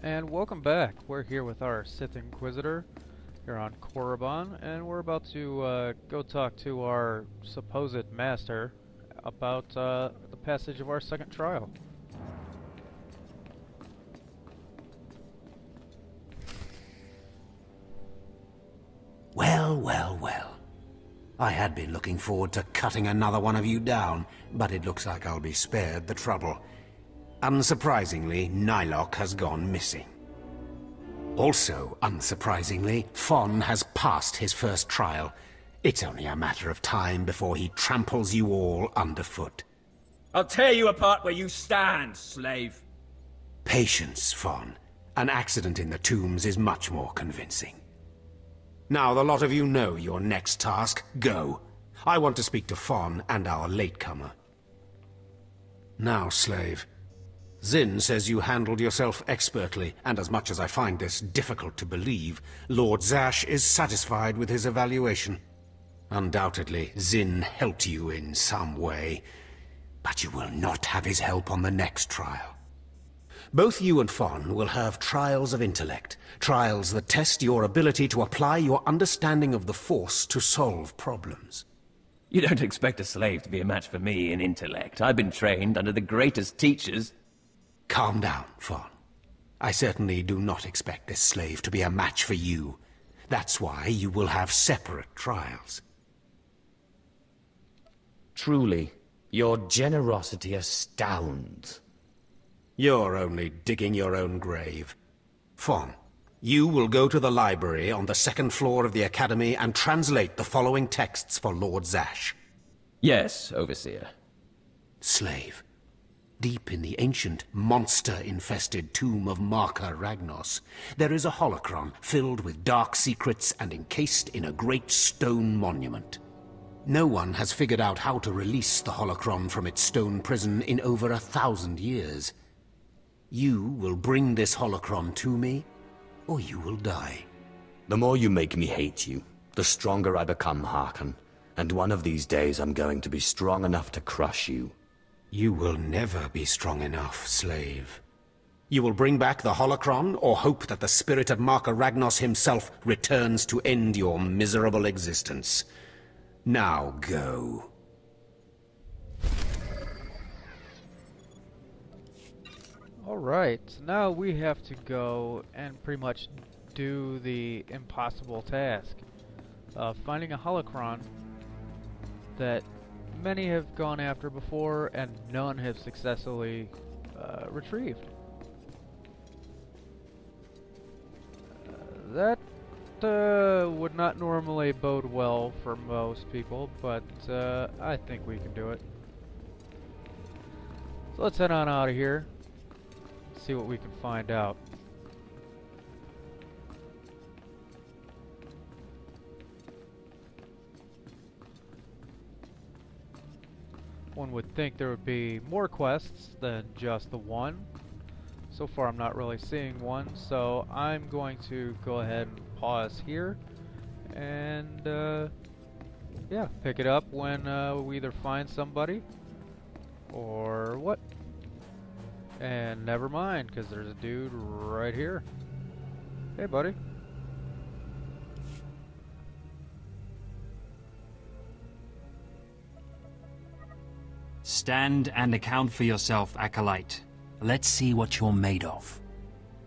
And welcome back. We're here with our Sith Inquisitor here on Korriban, and we're about to go talk to our supposed master about the passage of our second trial. Well, well, well. I had been looking forward to cutting another one of you down, but it looks like I'll be spared the trouble. Unsurprisingly, Nylock has gone missing. Also, unsurprisingly, Fon has passed his first trial. It's only a matter of time before he tramples you all underfoot. I'll tear you apart where you stand, slave. Patience, Fon. An accident in the tombs is much more convincing. Now the lot of you know your next task. Go. I want to speak to Fon and our latecomer. Now, slave. Zin says you handled yourself expertly, and as much as I find this difficult to believe, Lord Zash is satisfied with his evaluation. Undoubtedly, Zin helped you in some way, but you will not have his help on the next trial. Both you and Fon will have trials of intellect, trials that test your ability to apply your understanding of the Force to solve problems. You don't expect a slave to be a match for me in intellect. I've been trained under the greatest teachers. Calm down, Fon. I certainly do not expect this slave to be a match for you. That's why you will have separate trials. Truly, your generosity astounds. You're only digging your own grave. Fon, you will go to the library on the second floor of the Academy and translate the following texts for Lord Zash. Yes, Overseer. Slave. Deep in the ancient, monster-infested tomb of Marka Ragnos, there is a holocron filled with dark secrets and encased in a great stone monument. No one has figured out how to release the holocron from its stone prison in over 1,000 years. You will bring this holocron to me, or you will die. The more you make me hate you, the stronger I become, Harkon. And one of these days I'm going to be strong enough to crush you. You will never be strong enough, slave. You will bring back the holocron, or hope that the spirit of Marka Ragnos himself returns to end your miserable existence. Now go. Alright, so now we have to go and pretty much do the impossible task of finding a holocron that many have gone after before and none have successfully retrieved. That would not normally bode well for most people, but I think we can do it. So let's head on out of here. See what we can find out. One would think there would be more quests than just the one. So far I'm not really seeing one, so I'm going to go ahead and pause here and yeah, pick it up when we either find somebody or what. And never mind, because there's a dude right here. Hey, buddy. Stand and account for yourself, Acolyte. Let's see what you're made of.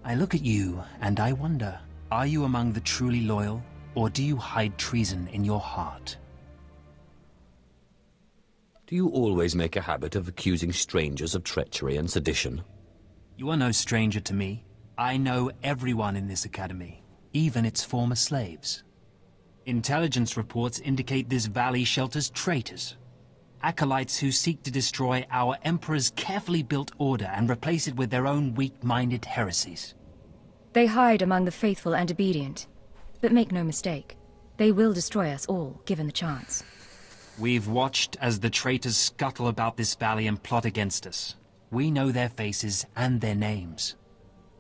I look at you, and I wonder, are you among the truly loyal, or do you hide treason in your heart? Do you always make a habit of accusing strangers of treachery and sedition? You are no stranger to me. I know everyone in this academy, even its former slaves. Intelligence reports indicate this valley shelters traitors. Acolytes who seek to destroy our Emperor's carefully built order and replace it with their own weak-minded heresies. They hide among the faithful and obedient. But make no mistake, they will destroy us all, given the chance. We've watched as the traitors scuttle about this valley and plot against us. We know their faces and their names.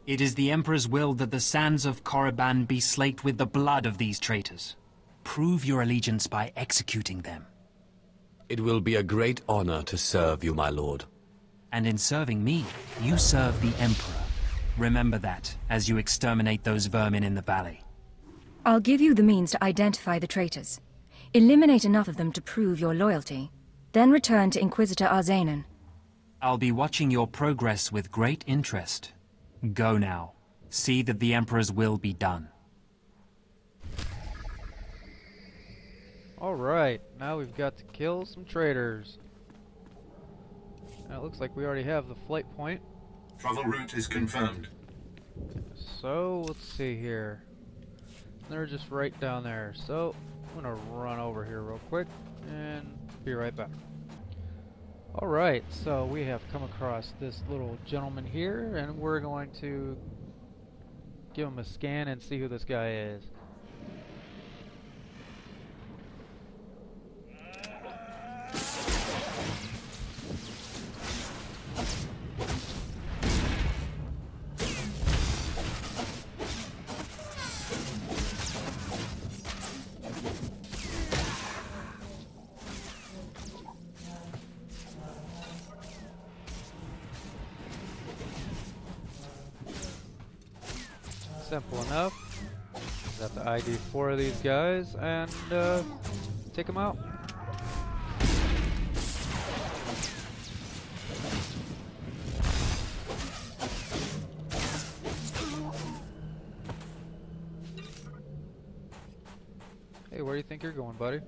It is the Emperor's will that the sands of Korriban be slaked with the blood of these traitors. Prove your allegiance by executing them. It will be a great honor to serve you, my lord. And in serving me, you serve the Emperor. Remember that, as you exterminate those vermin in the valley. I'll give you the means to identify the traitors. Eliminate enough of them to prove your loyalty. Then return to Inquisitor Arzanan. I'll be watching your progress with great interest. Go now. See that the Emperor's will be done. Alright, now we've got to kill some traitors. Now it looks like we already have the flight point. Travel route is confirmed. So, let's see here. They're just right down there. So, I'm gonna run over here real quick and be right back. Alright, so we have come across this little gentleman here, and we're going to give him a scan and see who this guy is. Simple enough. Got the ID 4 of these guys and take them out. Hey, where do you think you're going, buddy?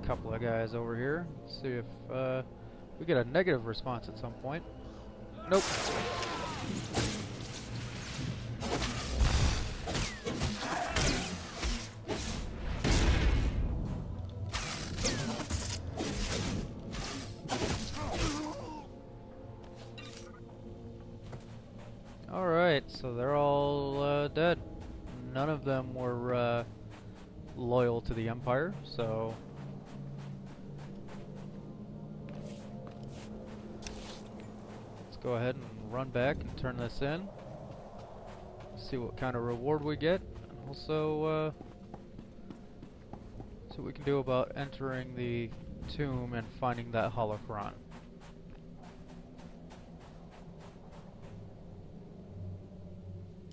Couple of guys over here. Let's see if we get a negative response at some point. Nope. Alright, so they're all dead. None of them were loyal to the Empire, so go ahead and run back and turn this in. See what kind of reward we get. And also, see what we can do about entering the tomb and finding that holocron.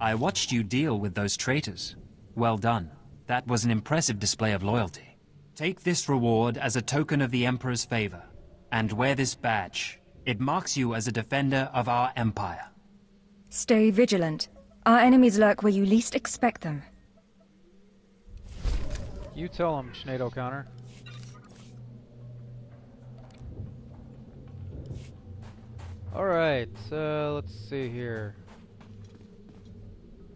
I watched you deal with those traitors. Well done. That was an impressive display of loyalty. Take this reward as a token of the Emperor's favor, and wear this badge. It marks you as a defender of our empire. Stay vigilant. Our enemies lurk where you least expect them. You tell him, Sinead O'Connor. Alright, let's see here.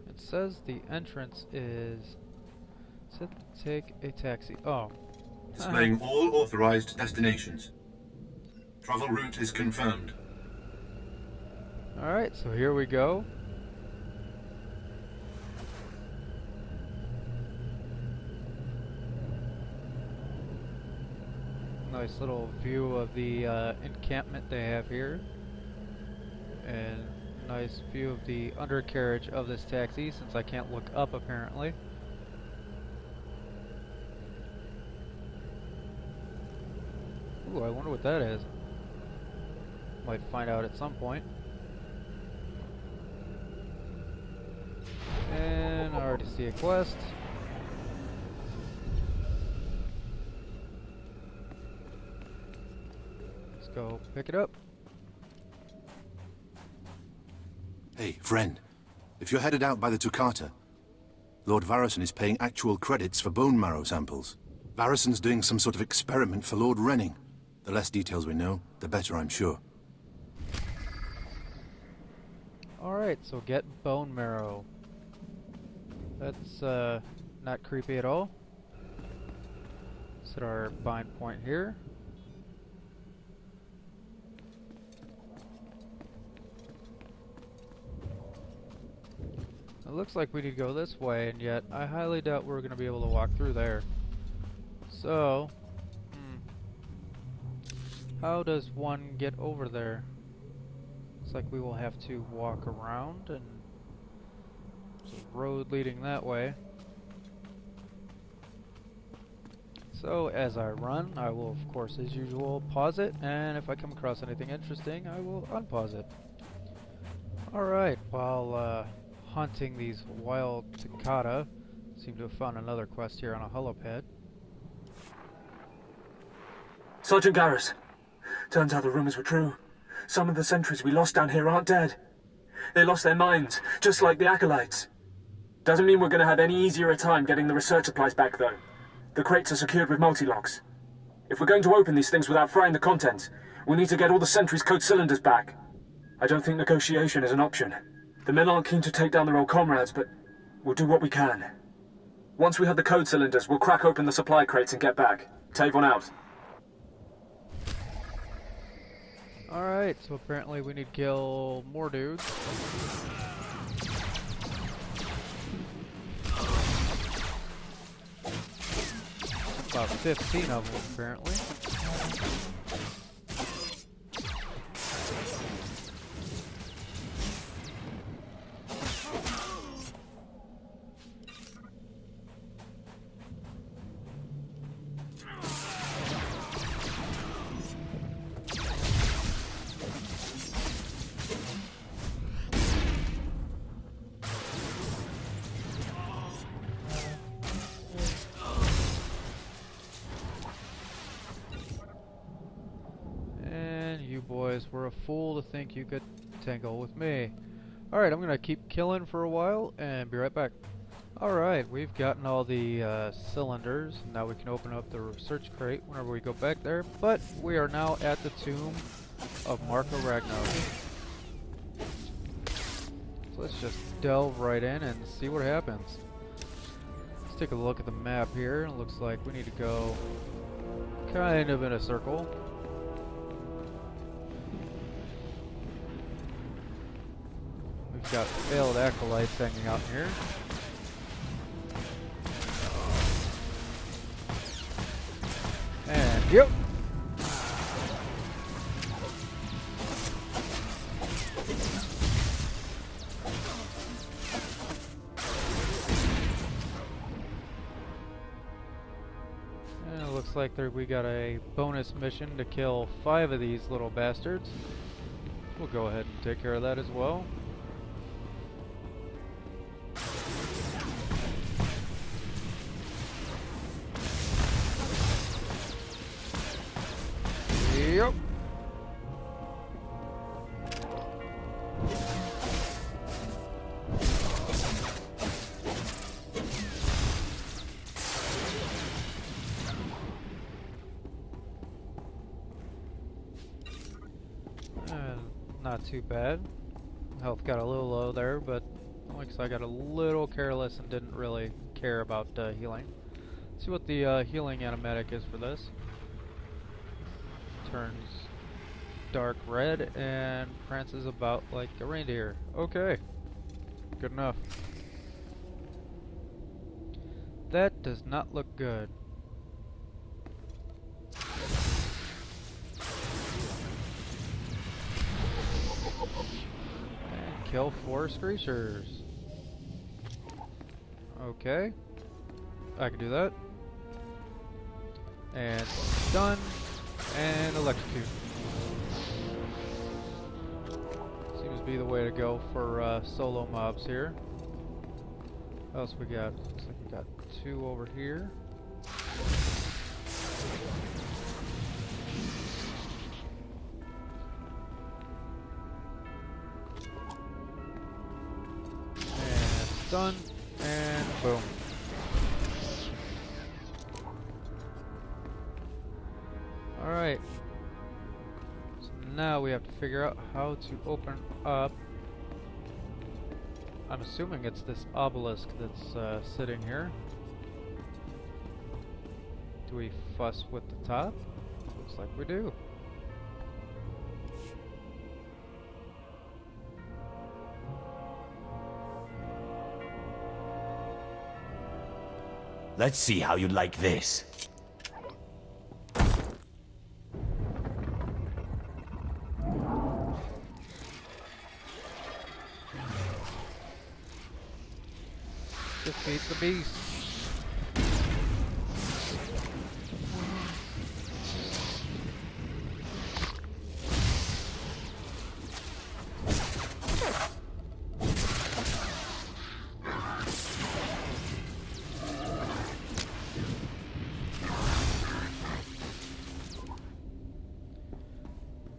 It says the entrance is... Sith, take a taxi. Oh. Displaying all authorized destinations. Travel route is confirmed. Alright, so here we go. Nice little view of the encampment they have here. And nice view of the undercarriage of this taxi, since I can't look up apparently. Ooh, I wonder what that is. Might find out at some point. And I already see a quest. Let's go pick it up. Hey, friend. If you're headed out by the Toccata, Lord Varison is paying actual credits for bone marrow samples. Varison's doing some sort of experiment for Lord Renning. The less details we know, the better, I'm sure. Alright, so get bone marrow. That's not creepy at all. Set our bind point here. It looks like we need to go this way, and yet I highly doubt we're going to be able to walk through there. So, How does one get over there? Looks like we will have to walk around, and there's a road leading that way. So as I run, I will of course as usual pause it, and if I come across anything interesting I will unpause it. Alright, while hunting these wild cicada, seem to have found another quest here on a helipad. Sergeant Garrus, turns out the rumors were true. Some of the sentries we lost down here aren't dead. They lost their minds, just like the Acolytes. Doesn't mean we're going to have any easier a time getting the research supplies back, though. The crates are secured with multi-locks. If we're going to open these things without frying the contents, we need to get all the sentries' code cylinders back. I don't think negotiation is an option. The men aren't keen to take down their old comrades, but we'll do what we can. Once we have the code cylinders, we'll crack open the supply crates and get back. Tavon out. Alright, so apparently we need to kill more dudes. About 15 of them, apparently. Boys were a fool to think you could tangle with me. Alright, I'm gonna keep killing for a while and be right back. Alright, we've gotten all the cylinders. Now we can open up the research crate whenever we go back there, but we are now at the tomb of Marco Ragnos. So let's just delve right in and see what happens. Let's take a look at the map here. It looks like we need to go kind of in a circle. We've got failed acolytes hanging out here. And yep. And it looks like we got a bonus mission to kill 5 of these little bastards. We'll go ahead and take care of that as well. Yep. Not too bad. Health got a little low there, but looks like I got a little careless and didn't really care about healing. Let's see what the healing animatic is for this. Turns dark red and prances about like a reindeer. Okay, good enough. That does not look good. And kill 4 screechers. Okay, I can do that. And done. And electrocute. Seems to be the way to go for solo mobs here. What else we got? Looks like we got 2 over here. And done. And boom. Alright, so now we have to figure out how to open up. I'm assuming it's this obelisk that's sitting here. Do we fuss with the top? Looks like we do. Let's see how you like this. Defeat the beast.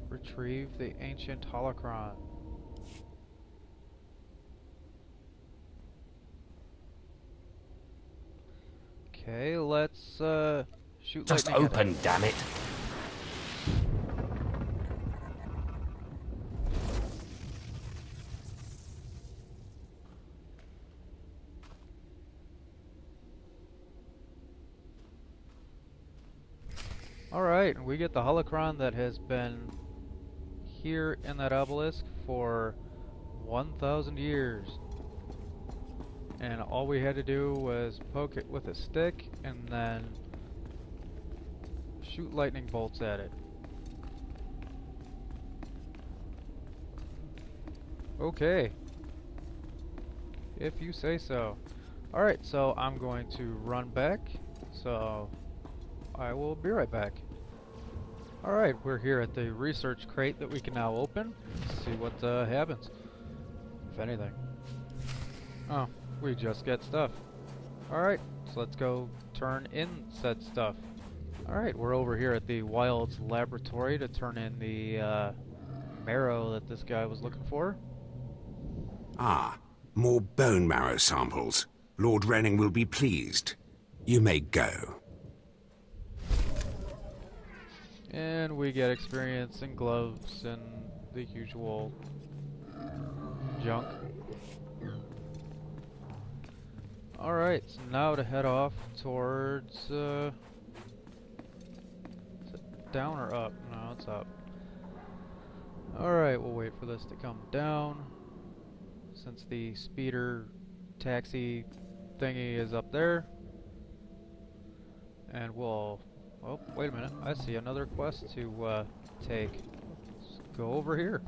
Retrieve the ancient holocron. Okay, let's shoot Just lightning at open, it. damn it. Alright, we get the holocron that has been here in that obelisk for 1,000 years. And all we had to do was poke it with a stick and then shoot lightning bolts at it. Okay. If you say so. Alright, so I'm going to run back. So I will be right back. Alright, we're here at the research crate that we can now open. Let's see what happens. If anything. Oh, we just get stuff. Alright, so let's go turn in said stuff. Alright, we're over here at the Wilds Laboratory to turn in the marrow that this guy was looking for. Ah, more bone marrow samples. Lord Renning will be pleased. You may go. And we get experience and gloves and the usual junk. Alright, so now to head off towards, is it down or up? No, it's up. Alright, we'll wait for this to come down, since the speeder taxi thingy is up there. And we'll, oh, wait a minute, I see another quest to take. Let's go over here,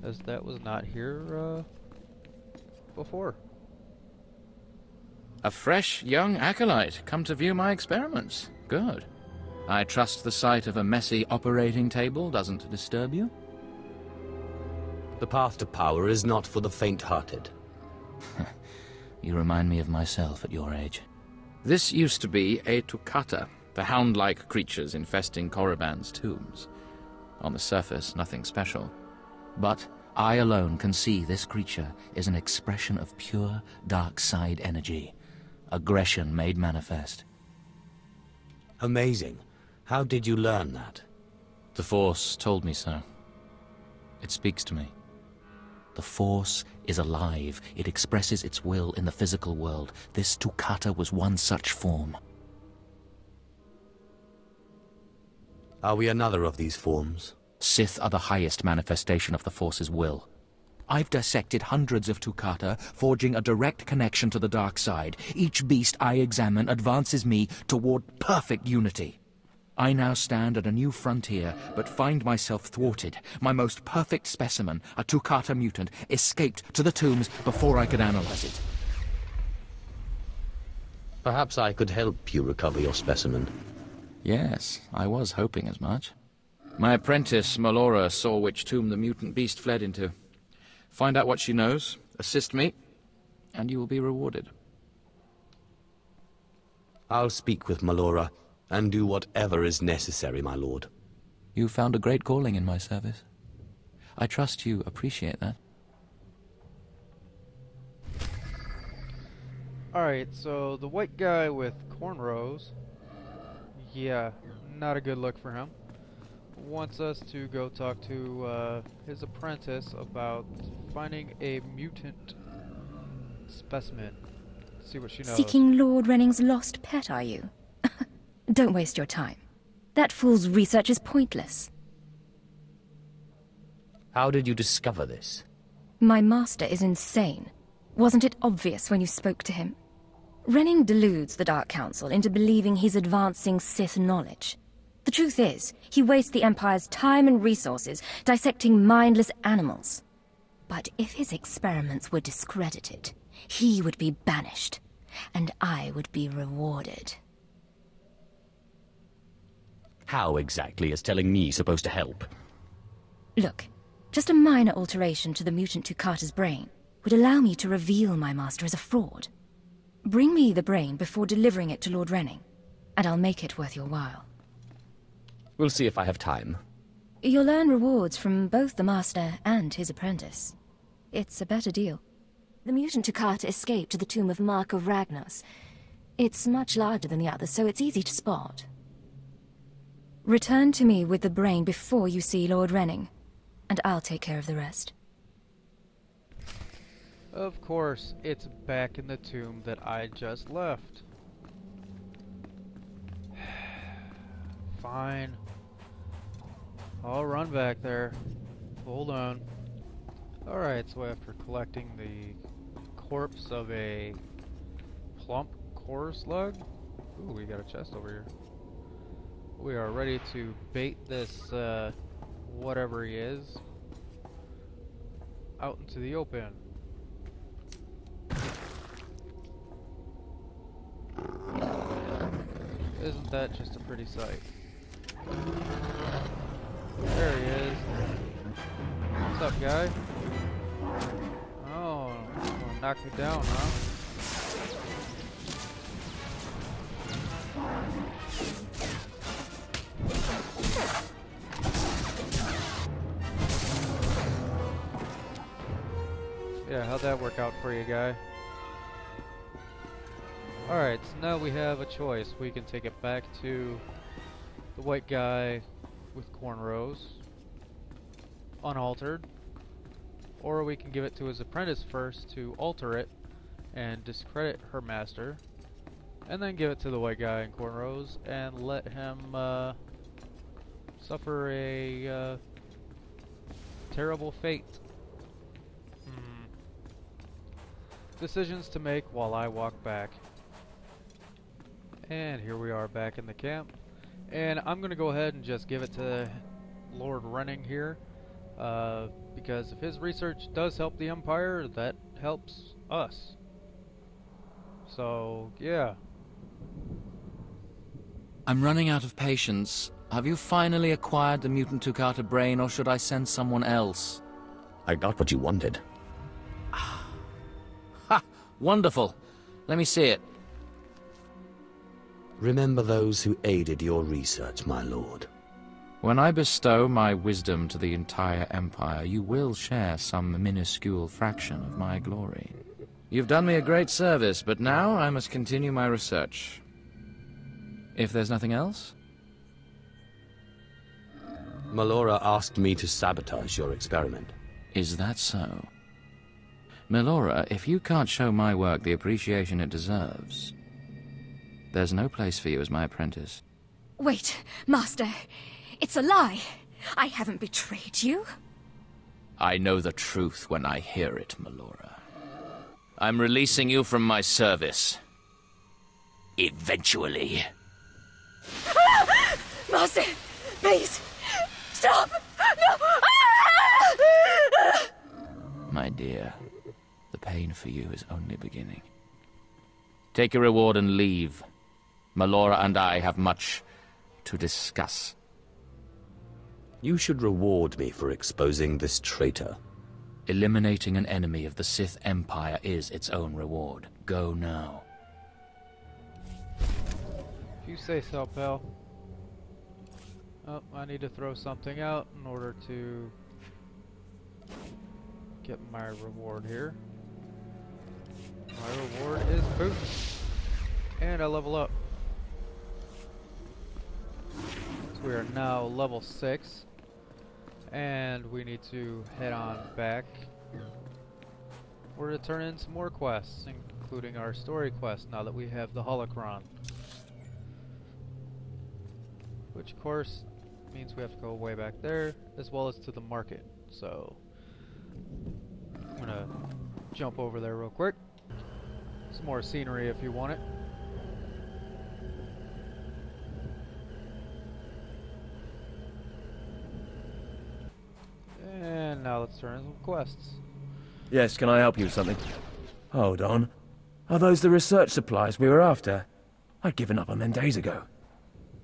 as that was not here before. A fresh, young acolyte, come to view my experiments. Good. I trust the sight of a messy operating table doesn't disturb you? The path to power is not for the faint-hearted. You remind me of myself at your age. This used to be a Tukata, the hound-like creatures infesting Korriban's tombs. On the surface, nothing special. But I alone can see this creature is an expression of pure dark side energy. Aggression made manifest. Amazing. How did you learn that? The Force told me so. It speaks to me. The Force is alive. It expresses its will in the physical world. This Tukata was one such form. Are we another of these forms? Sith are the highest manifestation of the Force's will. I've dissected hundreds of Tukata, forging a direct connection to the dark side. Each beast I examine advances me toward perfect unity. I now stand at a new frontier, but find myself thwarted. My most perfect specimen, a Tukata mutant, escaped to the tombs before I could analyze it. Perhaps I could help you recover your specimen. Yes, I was hoping as much. My apprentice, Melora, saw which tomb the mutant beast fled into. Find out what she knows, assist me, and you will be rewarded. I'll speak with Melora, and do whatever is necessary, my lord. You found a great calling in my service. I trust you appreciate that. Alright, so the white guy with cornrows, yeah, not a good look for him, wants us to go talk to his apprentice about finding a mutant specimen. See what she knows. Seeking Lord Renning's lost pet, are you? Don't waste your time. That fool's research is pointless. How did you discover this? My master is insane. Wasn't it obvious when you spoke to him? Renning deludes the Dark Council into believing he's advancing Sith knowledge. The truth is, he wastes the Empire's time and resources dissecting mindless animals. But if his experiments were discredited, he would be banished, and I would be rewarded. How exactly is telling me supposed to help? Look, just a minor alteration to the mutant Tukata's brain would allow me to reveal my master as a fraud. Bring me the brain before delivering it to Lord Renning, and I'll make it worth your while. We'll see if I have time. You'll earn rewards from both the master and his apprentice. It's a better deal. The mutant Tukata escaped to the tomb of Mark of Ragnos. It's much larger than the others, so it's easy to spot. Return to me with the brain before you see Lord Renning, and I'll take care of the rest. Of course, it's back in the tomb that I just left. Fine. I'll run back there. Hold on. Alright, so after collecting the corpse of a plump core slug. Ooh, we got a chest over here. We are ready to bait this, whatever he is, out into the open. Isn't that just a pretty sight? There he is. What's up, guy? Oh, gonna knock me down, huh? Yeah, how'd that work out for you, guy? Alright, so now we have a choice. We can take it back to the white guy with cornrows, unaltered, or we can give it to his apprentice first to alter it and discredit her master, and then give it to the white guy in cornrows and let him suffer a terrible fate. Decisions to make while I walk back. And here we are back in the camp. And I'm going to go ahead and just give it to Lord Renning here. Because if his research does help the Empire, that helps us. So, yeah. I'm running out of patience. Have you finally acquired the mutant Tukata brain, or should I send someone else? I got what you wanted. Ha! Wonderful. Let me see it. Remember those who aided your research, my lord. When I bestow my wisdom to the entire Empire, you will share some minuscule fraction of my glory. You've done me a great service, but now I must continue my research. If there's nothing else? Melora asked me to sabotage your experiment. Is that so? Melora, if you can't show my work the appreciation it deserves, there's no place for you as my apprentice. Wait, Master. It's a lie. I haven't betrayed you. I know the truth when I hear it, Melora. I'm releasing you from my service. Eventually. Master, please, stop! No! My dear, the pain for you is only beginning. Take your reward and leave. Melora and I have much to discuss. You should reward me for exposing this traitor. Eliminating an enemy of the Sith Empire is its own reward. Go now. If you say so, pal. Oh, I need to throw something out in order to get my reward here. My reward is boot. And I level up. So we are now level 6. And we need to head on back. We're to turn in some more quests, including our story quest, now that we have the holocron. Which, of course, means we have to go way back there, as well as to the market. So, I'm gonna jump over there real quick. Some more scenery if you want it. And now let's turn in some quests. Yes, can I help you with something? Hold on. Are those the research supplies we were after? I'd given up on them days ago.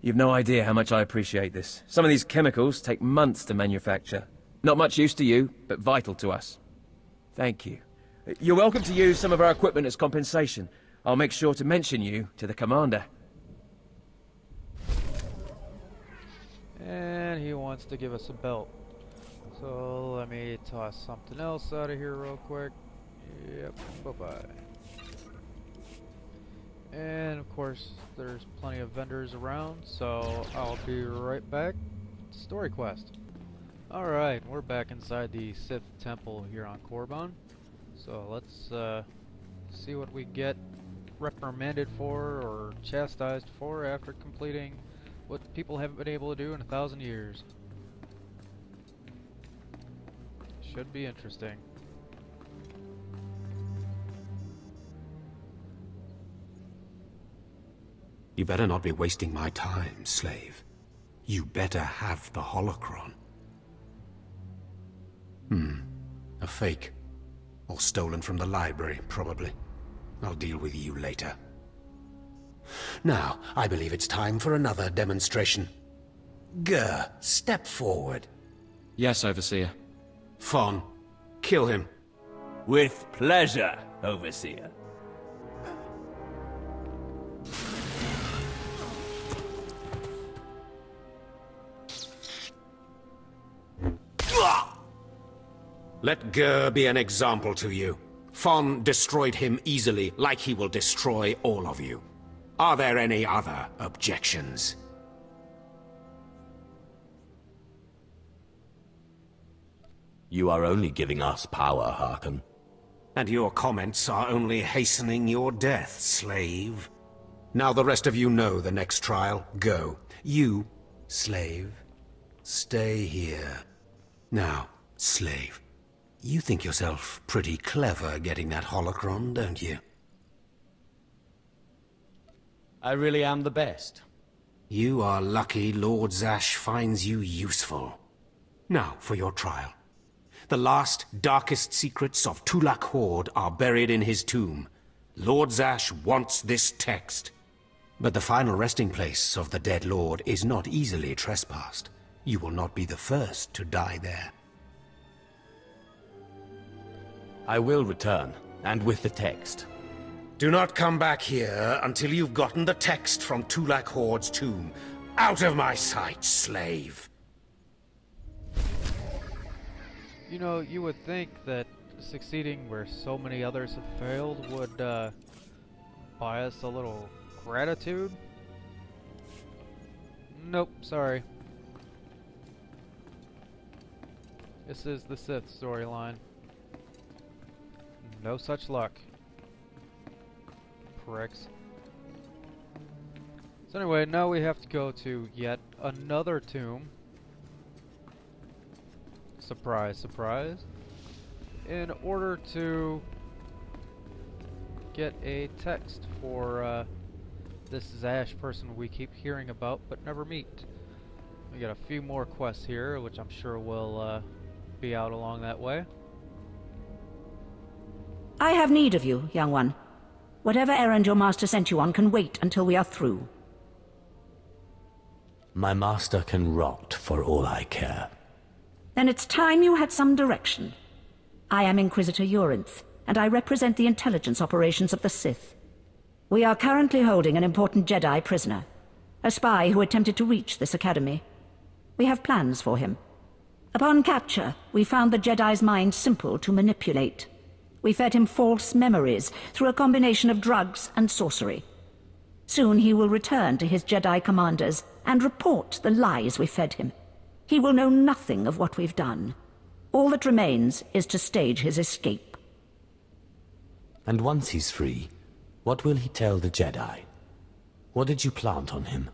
You've no idea how much I appreciate this. Some of these chemicals take months to manufacture. Not much use to you, but vital to us. Thank you. You're welcome to use some of our equipment as compensation. I'll make sure to mention you to the commander. And he wants to give us a belt. So let me toss something else out of here real quick. Yep, bye-bye. And of course, there's plenty of vendors around, so I'll be right back. Story quest. Alright, we're back inside the Sith temple here on Korriban. So let's see what we get reprimanded for or chastised for after completing what people haven't been able to do in 1,000 years. Should be interesting. You better not be wasting my time, slave. You better have the holocron. A fake. Or stolen from the library, probably. I'll deal with you later. Now, I believe it's time for another demonstration. Gur, step forward. Yes, Overseer. Fon, kill him. With pleasure, Overseer. Let Gur be an example to you. Fon destroyed him easily, like he will destroy all of you. Are there any other objections? You are only giving us power, Harkon. And your comments are only hastening your death, slave. Now the rest of you know the next trial. Go. You, slave, stay here. Now, slave, you think yourself pretty clever getting that holocron, don't you? I really am the best. You are lucky Lord Zash finds you useful. Now for your trial. The last, darkest secrets of Tulak Horde are buried in his tomb. Lord Zash wants this text. But the final resting place of the dead lord is not easily trespassed. You will not be the first to die there. I will return, and with the text. Do not come back here until you've gotten the text from Tulak Horde's tomb. Out of my sight, slave! You know, you would think that succeeding where so many others have failed would buy us a little gratitude. Nope, sorry. This is the Sith storyline. No such luck. Pricks. So anyway, now we have to go to yet another tomb. Surprise, surprise. In order to get a text for this Zash person we keep hearing about but never meet. We got a few more quests here, which I'm sure will be out along that way. I have need of you, young one. Whatever errand your master sent you on can wait until we are through. My master can rot for all I care. Then it's time you had some direction. I am Inquisitor Urinth, and I represent the intelligence operations of the Sith. We are currently holding an important Jedi prisoner, a spy who attempted to reach this academy. We have plans for him. Upon capture, we found the Jedi's mind simple to manipulate. We fed him false memories through a combination of drugs and sorcery. Soon he will return to his Jedi commanders and report the lies we fed him. He will know nothing of what we've done. All that remains is to stage his escape. And once he's free, what will he tell the Jedi? What did you plant on him?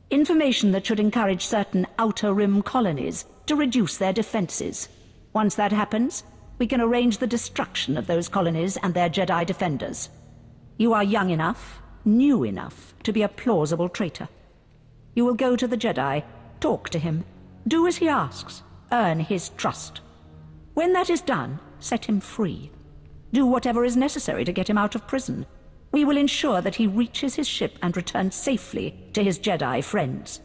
Information that should encourage certain Outer Rim colonies to reduce their defenses. Once that happens, we can arrange the destruction of those colonies and their Jedi defenders. You are young enough, new enough, to be a plausible traitor. You will go to the Jedi, talk to him, do as he asks, earn his trust. When that is done, set him free. Do whatever is necessary to get him out of prison. We will ensure that he reaches his ship and returns safely to his Jedi friends.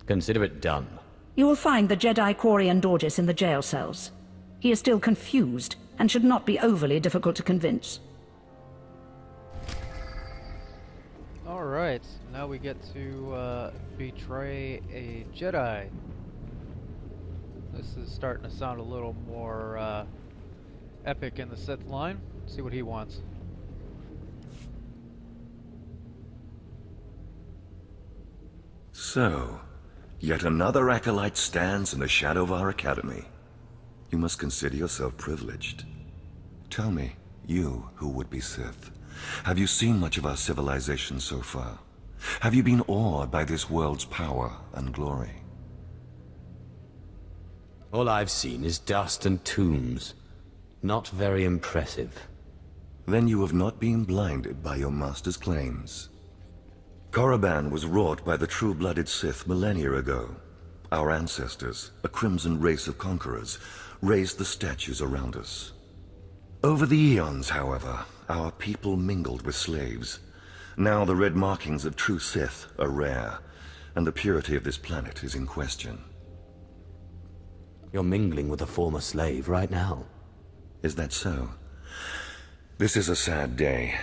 Consider it done. You will find the Jedi Quarian Dorgis in the jail cells. He is still confused and should not be overly difficult to convince. Alright, now we get to betray a Jedi. This is starting to sound a little more epic in the Sith line. See what he wants. So, yet another acolyte stands in the shadow of our academy. You must consider yourself privileged. Tell me, you who would be Sith, have you seen much of our civilization so far? Have you been awed by this world's power and glory? All I've seen is dust and tombs. Not very impressive. Then you have not been blinded by your master's claims. Korriban was wrought by the true-blooded Sith millennia ago. Our ancestors, a crimson race of conquerors, raised the statues around us. Over the eons, however, our people mingled with slaves. Now the red markings of true Sith are rare, and the purity of this planet is in question. You're mingling with a former slave right now. Is that so? This is a sad day,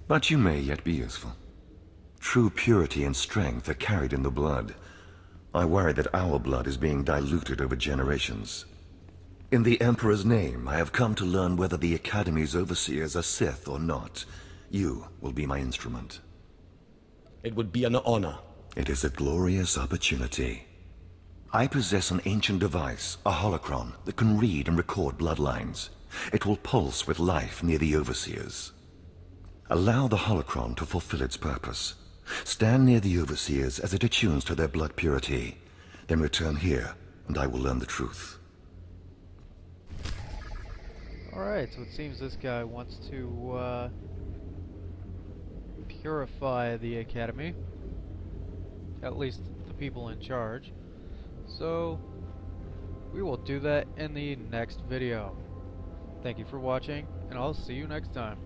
but you may yet be useful. True purity and strength are carried in the blood. I worry that our blood is being diluted over generations. In the Emperor's name, I have come to learn whether the Academy's overseers are Sith or not. You will be my instrument. It would be an honor. It is a glorious opportunity. I possess an ancient device, a holocron, that can read and record bloodlines. It will pulse with life near the overseers. Allow the holocron to fulfill its purpose. Stand near the overseers as it attunes to their blood purity. Then return here, and I will learn the truth. Alright, so it seems this guy wants to purify the Academy. At least the people in charge. So, we will do that in the next video. Thank you for watching, and I'll see you next time.